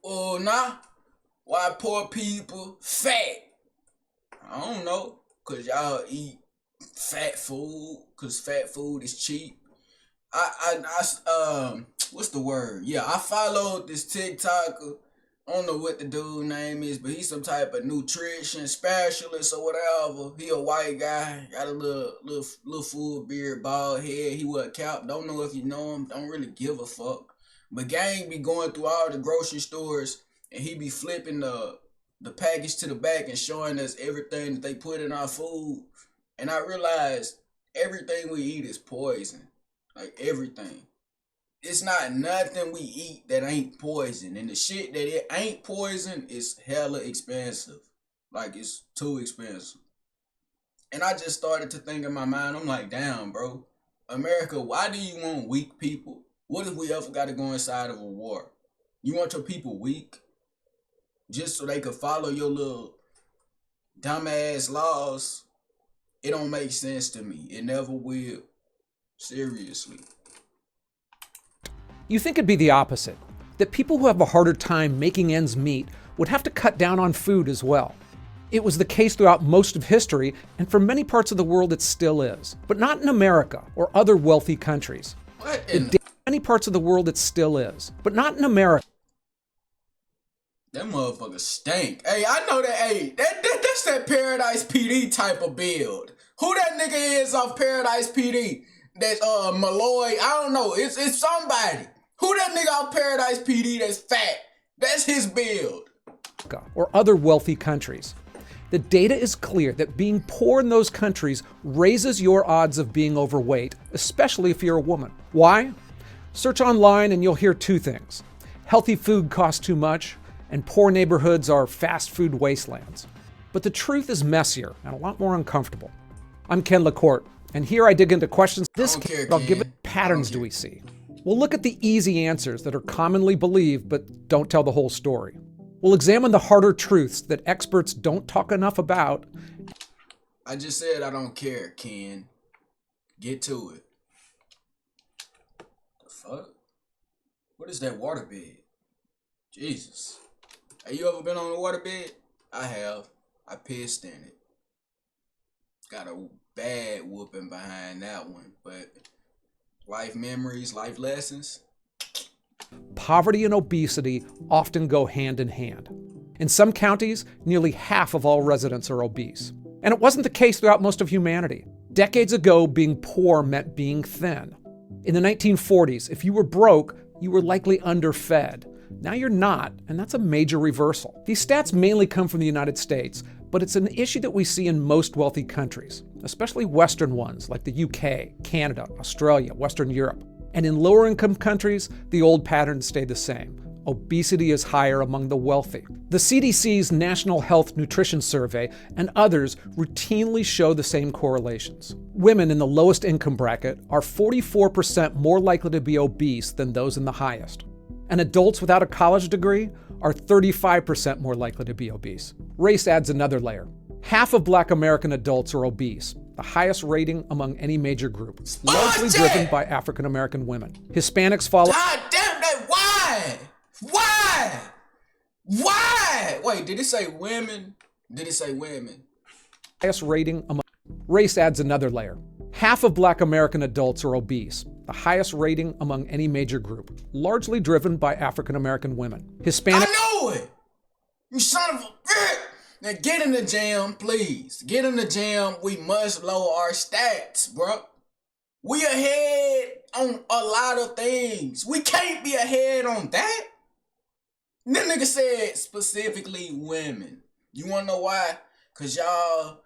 Oh, nah. Why poor people fat? I don't know. Cause y'all eat fat food. Cause fat food is cheap. What's the word? Yeah, I followed this TikToker. I don't know what the dude name is, but he's some type of nutrition specialist or whatever. He a white guy, got a little full beard, bald head. He wear a cap. Don't know if you know him. Don't really give a fuck. But gang be going through all the grocery stores and he be flipping the package to the back and showing us everything that they put in our food. And I realized everything we eat is poison. Like everything. It's not nothing we eat that ain't poison. And the shit that it ain't poison is hella expensive. Like it's too expensive. And I just started to think in my mind, I'm like, damn, bro. America, why do you want weak people? What if we ever got to go inside of a war? You want your people weak? Just so they could follow your little dumbass laws? It don't make sense to me. It never will. Seriously. You think it'd be the opposite, that people who have a harder time making ends meet would have to cut down on food as well. It was the case throughout most of history, and for many parts of the world it still is, but not in America or other wealthy countries. In many parts of the world it still is, but not in America. That motherfucker stank. Hey, I know that. Hey, that's that Paradise PD type of build. Who that nigga is off Paradise PD? That's Malloy. I don't know. It's somebody. Who that nigga off Paradise PD that's fat? That's his build. Or other wealthy countries. The data is clear that being poor in those countries raises your odds of being overweight, especially if you're a woman. Why? Search online and you'll hear two things. Healthy food costs too much, and poor neighborhoods are fast food wastelands. But the truth is messier and a lot more uncomfortable. I'm Ken LaCourte, and here I dig into questions. I'll give it patterns do we see? We'll look at the easy answers that are commonly believed but don't tell the whole story. We'll examine the harder truths that experts don't talk enough about. I just said I don't care, Ken. Get to it. The fuck? What is that waterbed? Jesus. Have you ever been on a waterbed? I have. I pissed in it. Got a bad whooping behind that one, but life memories, life lessons. Poverty and obesity often go hand in hand. In some counties, nearly half of all residents are obese. And it wasn't the case throughout most of humanity. Decades ago, being poor meant being thin. In the 1940s, if you were broke, you were likely underfed. Now you're not, and that's a major reversal. These stats mainly come from the United States, but it's an issue that we see in most wealthy countries, especially Western ones like the UK, Canada, Australia, Western Europe. And in lower income countries, the old patterns stay the same. Obesity is higher among the wealthy. The CDC's National Health Nutrition Survey and others routinely show the same correlations. Women in the lowest income bracket are 44% more likely to be obese than those in the highest. And adults without a college degree are 35% more likely to be obese. Race adds another layer. Half of Black American adults are obese, the highest rating among any major group, largely driven by African American women. Hispanics follow. God damn that! Why? Why? Why? Wait, did it say women? Did it say women? Highest rating among. Race adds another layer. Half of Black American adults are obese, the highest rating among any major group, largely driven by African American women. Hispanic. I know it! You son of a bitch! Now get in the gym, please. Get in the gym. We must lower our stats, bro. We ahead on a lot of things. We can't be ahead on that. That nigga said specifically women. You wanna know why? Cause y'all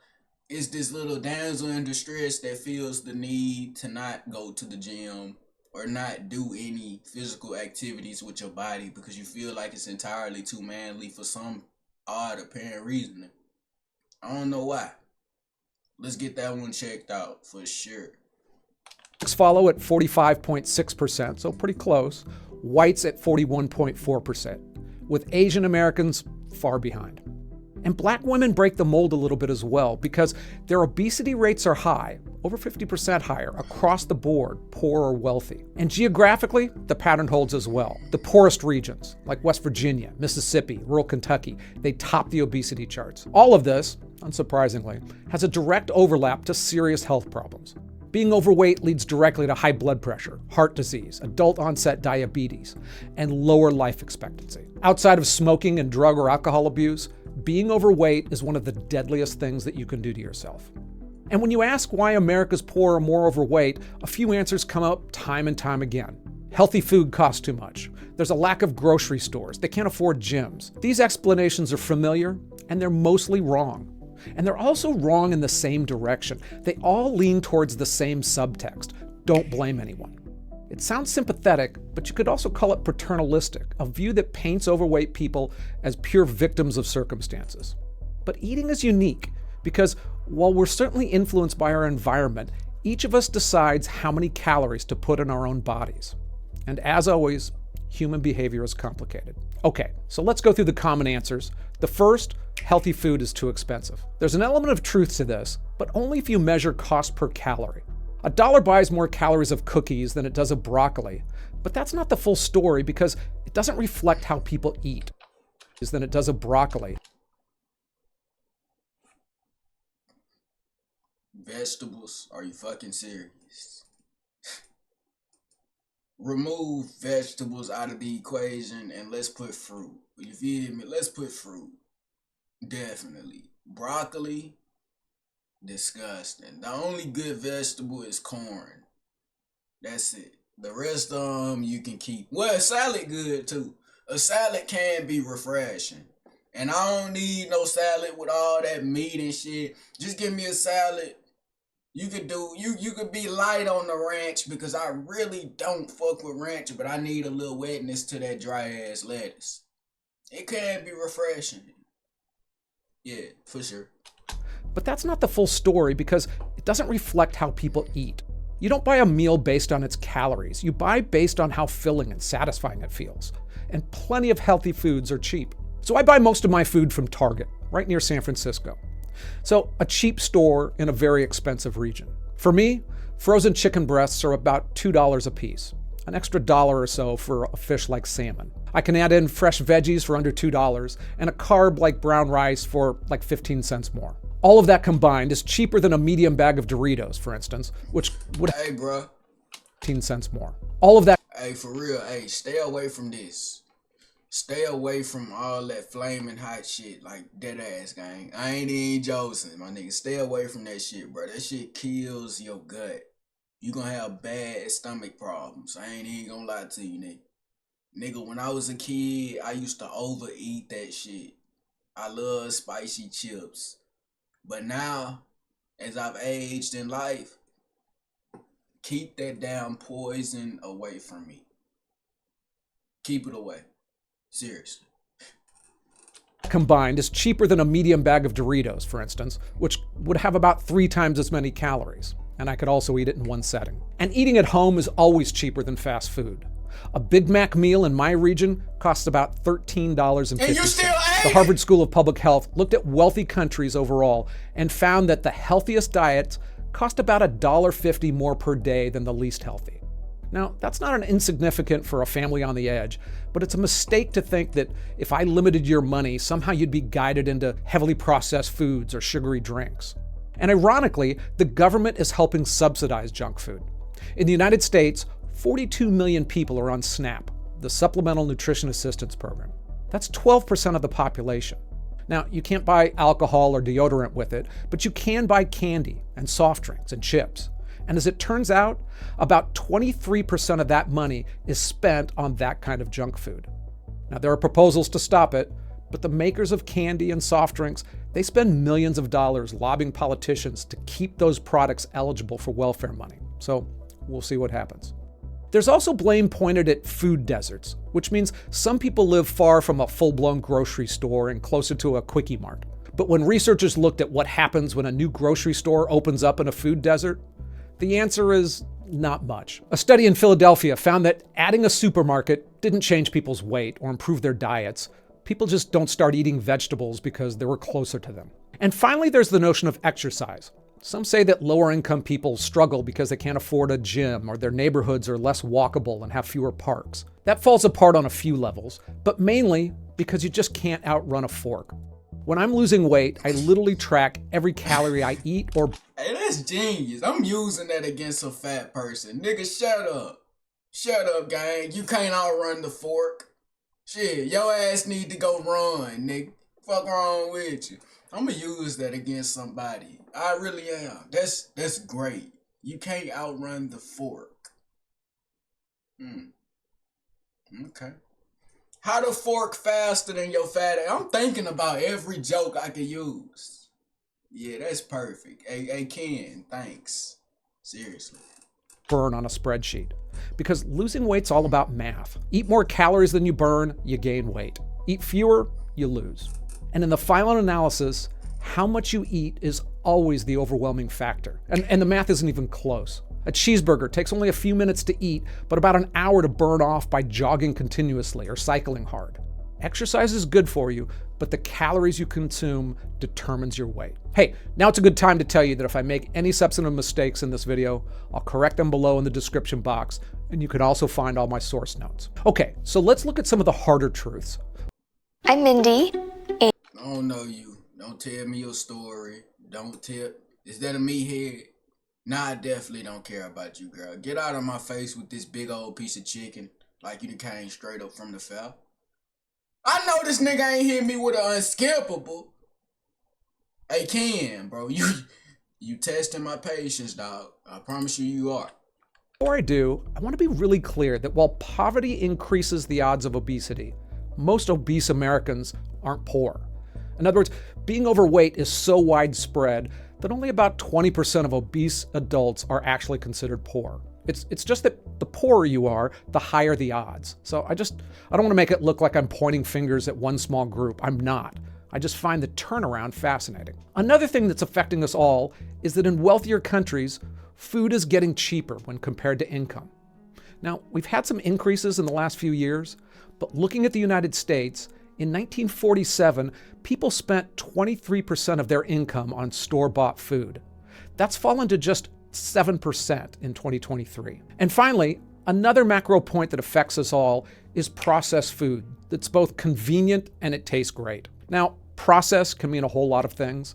is this little damsel in distress that feels the need to not go to the gym or not do any physical activities with your body because you feel like it's entirely too manly for some odd apparent reasoning. I don't know why. Let's get that one checked out for sure. Follow at 45.6%, so pretty close. Whites at 41.4%, with Asian Americans far behind. And black women break the mold a little bit as well because their obesity rates are high, over 50% higher, across the board, poor or wealthy. And geographically, the pattern holds as well. The poorest regions, like West Virginia, Mississippi, rural Kentucky, they top the obesity charts. All of this, unsurprisingly, has a direct overlap to serious health problems. Being overweight leads directly to high blood pressure, heart disease, adult-onset diabetes, and lower life expectancy. Outside of smoking and drug or alcohol abuse, being overweight is one of the deadliest things that you can do to yourself. And when you ask why America's poor are more overweight, a few answers come up time and time again. Healthy food costs too much. There's a lack of grocery stores. They can't afford gyms. These explanations are familiar, and they're mostly wrong. And they're also wrong in the same direction. They all lean towards the same subtext. Don't blame anyone. It sounds sympathetic, but you could also call it paternalistic, a view that paints overweight people as pure victims of circumstances. But eating is unique because while we're certainly influenced by our environment, each of us decides how many calories to put in our own bodies. And as always, human behavior is complicated. Okay, so let's go through the common answers. The first, healthy food is too expensive. There's an element of truth to this, but only if you measure cost per calorie. $1 buys more calories of cookies than it does of broccoli, but that's not the full story because it doesn't reflect how people eat than it does of broccoli. Vegetables? Are you fucking serious? Remove vegetables out of the equation and let's put fruit. You feel me? Let's put fruit. Definitely. Broccoli, disgusting. The only good vegetable is corn. That's it. The rest of them you can keep. Well, a salad good too. A salad can be refreshing. And I don't need no salad with all that meat and shit. Just give me a salad. You could be light on the ranch because I really don't fuck with ranch, but I need a little wetness to that dry ass lettuce. It can be refreshing. Yeah, for sure. But that's not the full story because it doesn't reflect how people eat. You don't buy a meal based on its calories. You buy based on how filling and satisfying it feels. And plenty of healthy foods are cheap. So I buy most of my food from Target, right near San Francisco. So a cheap store in a very expensive region. For me, frozen chicken breasts are about $2 a piece, an extra $1 or so for a fish like salmon. I can add in fresh veggies for under $2 and a carb like brown rice for like 15 cents more. All of that combined is cheaper than a medium bag of Doritos, for instance, which would Hey, bro. 15 cents more. All of that. Hey, for real. Hey, stay away from this. Stay away from all that flaming hot shit, like dead ass gang. I ain't even joking, my nigga. Stay away from that shit, bro. That shit kills your gut. You gonna have bad stomach problems. I ain't even gonna lie to you, nigga. Nigga, when I was a kid, I used to overeat that shit. I love spicy chips. But now, as I've aged in life, keep that damn poison away from me. Keep it away. Seriously. Combined is cheaper than a medium bag of Doritos, for instance, which would have about 3 times as many calories. And I could also eat it in one setting. And eating at home is always cheaper than fast food. A Big Mac meal in my region costs about $13.50. And you still ate The Harvard School of Public Health looked at wealthy countries overall and found that the healthiest diets cost about $1.50 more per day than the least healthy. Now, that's not an insignificant for a family on the edge, but it's a mistake to think that if I limited your money, somehow you'd be guided into heavily processed foods or sugary drinks. And ironically, the government is helping subsidize junk food. In the United States, 42 million people are on SNAP, the Supplemental Nutrition Assistance Program. That's 12% of the population. Now, you can't buy alcohol or deodorant with it, but you can buy candy and soft drinks and chips. And as it turns out, about 23% of that money is spent on that kind of junk food. Now, there are proposals to stop it, but the makers of candy and soft drinks, they spend millions of dollars lobbying politicians to keep those products eligible for welfare money. So we'll see what happens. There's also blame pointed at food deserts, which means some people live far from a full-blown grocery store and closer to a quickie mart. But when researchers looked at what happens when a new grocery store opens up in a food desert, the answer is not much. A study in Philadelphia found that adding a supermarket didn't change people's weight or improve their diets, People just don't start eating vegetables because they were closer to them. And finally, there's the notion of exercise. Some say that lower income people struggle because they can't afford a gym or their neighborhoods are less walkable and have fewer parks. That falls apart on a few levels, but mainly because you just can't outrun a fork. When I'm losing weight, I literally track every calorie I eat or... Hey, that's genius. I'm using that against a fat person. Nigga, shut up. Shut up, gang. You can't outrun the fork. Shit, your ass need to go run, nigga. Fuck wrong with you. I'm gonna use that against somebody. I really am. That's great. You can't outrun the fork. Okay. How to fork faster than your fat ass? I'm thinking about every joke I could use. Yeah, that's perfect. Hey, Ken, thanks. Seriously. burn on a spreadsheet. Because losing weight's all about math. Eat more calories than you burn, you gain weight. Eat fewer, you lose. And in the final analysis, how much you eat is always the overwhelming factor. And the math isn't even close. A cheeseburger takes only a few minutes to eat, but about an hour to burn off by jogging continuously or cycling hard. Exercise is good for you, but the calories you consume determines your weight. Hey, now it's a good time to tell you that if I make any substantive mistakes in this video, I'll correct them below in the description box, and you can also find all my source notes. Okay, so let's look at some of the harder truths. I'm Mindy. I don't know you. Don't tell me your story. Don't tell. Is that a meathead? Nah, I definitely don't care about you, girl. Get out of my face with this big old piece of chicken like you came straight up from the fell. I know this nigga ain't hit me with an unskippable. Hey, Ken, bro, you testing my patience, dog. I promise you are. Before I do, I want to be really clear that while poverty increases the odds of obesity, most obese Americans aren't poor. In other words, being overweight is so widespread that only about 20% of obese adults are actually considered poor. It's just that the poorer you are, the higher the odds. So I don't want to make it look like I'm pointing fingers at one small group. I'm not. I just find the turnaround fascinating. Another thing that's affecting us all is that in wealthier countries, food is getting cheaper when compared to income. Now, we've had some increases in the last few years, but looking at the United States, in 1947, people spent 23% of their income on store-bought food. That's fallen to just 7% in 2023. And finally, another macro point that affects us all is processed food that's both convenient and it tastes great. Now, processed can mean a whole lot of things,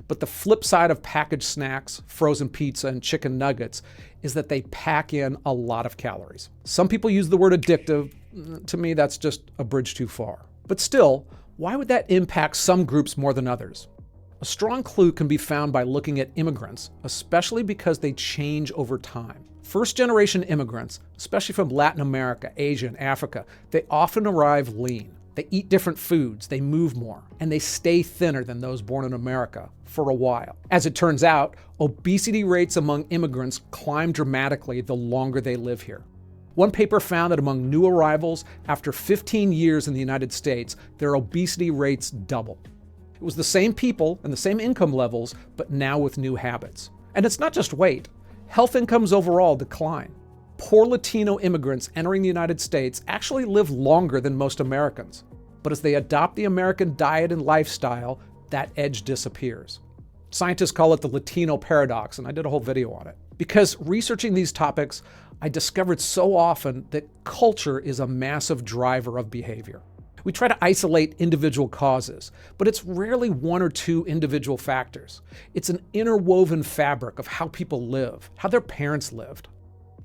but the flip side of packaged snacks, frozen pizza, and chicken nuggets is that they pack in a lot of calories. Some people use the word addictive. To me, that's just a bridge too far. But still, why would that impact some groups more than others? A strong clue can be found by looking at immigrants, especially because they change over time. First-generation immigrants, especially from Latin America, Asia, and Africa, they often arrive lean. They eat different foods, they move more, and they stay thinner than those born in America for a while. As it turns out, obesity rates among immigrants climb dramatically the longer they live here. One paper found that among new arrivals, after 15 years in the United States, their obesity rates double. It was the same people and the same income levels, but now with new habits. And it's not just weight. Health incomes overall decline. Poor Latino immigrants entering the United States actually live longer than most Americans. But as they adopt the American diet and lifestyle, that edge disappears. Scientists call it the Latino paradox, and I did a whole video on it. Because researching these topics, I discovered so often that culture is a massive driver of behavior. We try to isolate individual causes, but it's rarely one or two individual factors. It's an interwoven fabric of how people live, how their parents lived.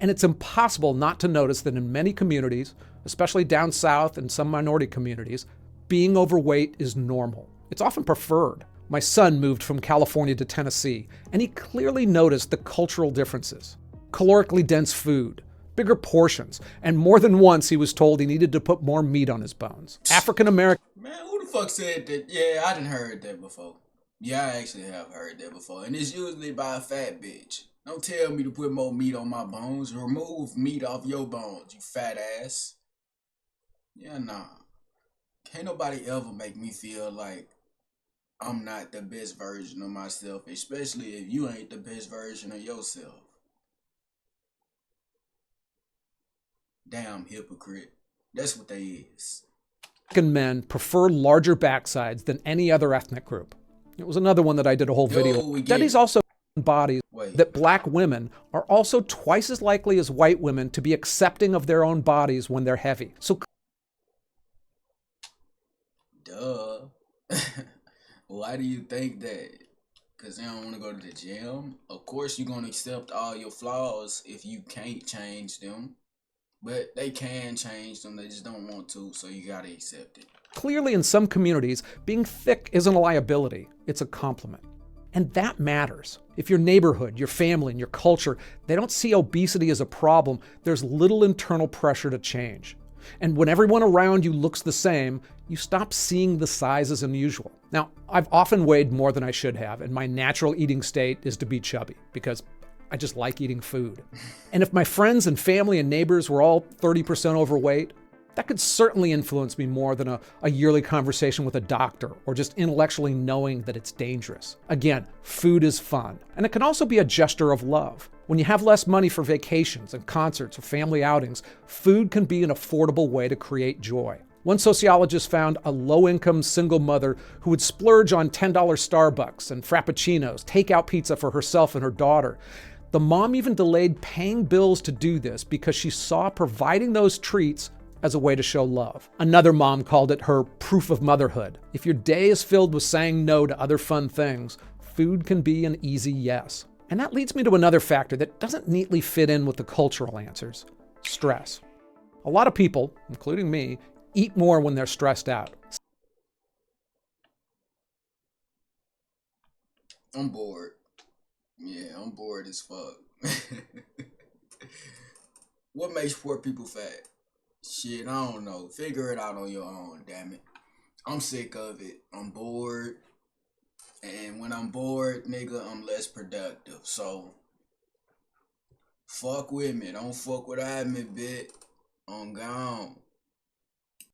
And it's impossible not to notice that in many communities, especially down south and some minority communities, being overweight is normal. It's often preferred. My son moved from California to Tennessee, and he clearly noticed the cultural differences. Calorically dense food, bigger portions, and more than once he was told he needed to put more meat on his bones. African American... Man, who the fuck said that? Yeah, I done heard that before. Yeah, I actually have heard that before. And it's usually by a fat bitch. Don't tell me to put more meat on my bones. Remove meat off your bones, you fat ass. Yeah, nah. Can't nobody ever make me feel like I'm not the best version of myself, especially if you ain't the best version of yourself. Damn hypocrite. That's what they is. African men prefer larger backsides than any other ethnic group. It was another one that I did a whole video. Studies also bodies that black women are also twice as likely as white women to be accepting of their own bodies when they're heavy. So, duh. Why do you think that? Because they don't want to go to the gym? Of course you're going to accept all your flaws if you can't change them. But they can change them, they just don't want to, so you gotta accept it. Clearly, in some communities, being thick isn't a liability, it's a compliment. And that matters. If your neighborhood, your family, and your culture, they don't see obesity as a problem, there's little internal pressure to change. And when everyone around you looks the same, you stop seeing the size as unusual. Now, I've often weighed more than I should have, and my natural eating state is to be chubby, because I just like eating food. And if my friends and family and neighbors were all 30% overweight, that could certainly influence me more than a yearly conversation with a doctor or just intellectually knowing that it's dangerous. Again, food is fun. And it can also be a gesture of love. When you have less money for vacations and concerts or family outings, food can be an affordable way to create joy. One sociologist found a low-income single mother who would splurge on $10 Starbucks and Frappuccinos, takeout pizza for herself and her daughter. The mom even delayed paying bills to do this because she saw providing those treats as a way to show love. Another mom called it her proof of motherhood. If your day is filled with saying no to other fun things, food can be an easy yes. And that leads me to another factor that doesn't neatly fit in with the cultural answers: stress. A lot of people, including me, eat more when they're stressed out. I'm bored. Yeah, I'm bored as fuck. What makes poor people fat? Shit, I don't know. Figure it out on your own, damn it. I'm sick of it. I'm bored. And when I'm bored, nigga, I'm less productive. So, fuck with me. Don't fuck without me, bitch. I'm gone.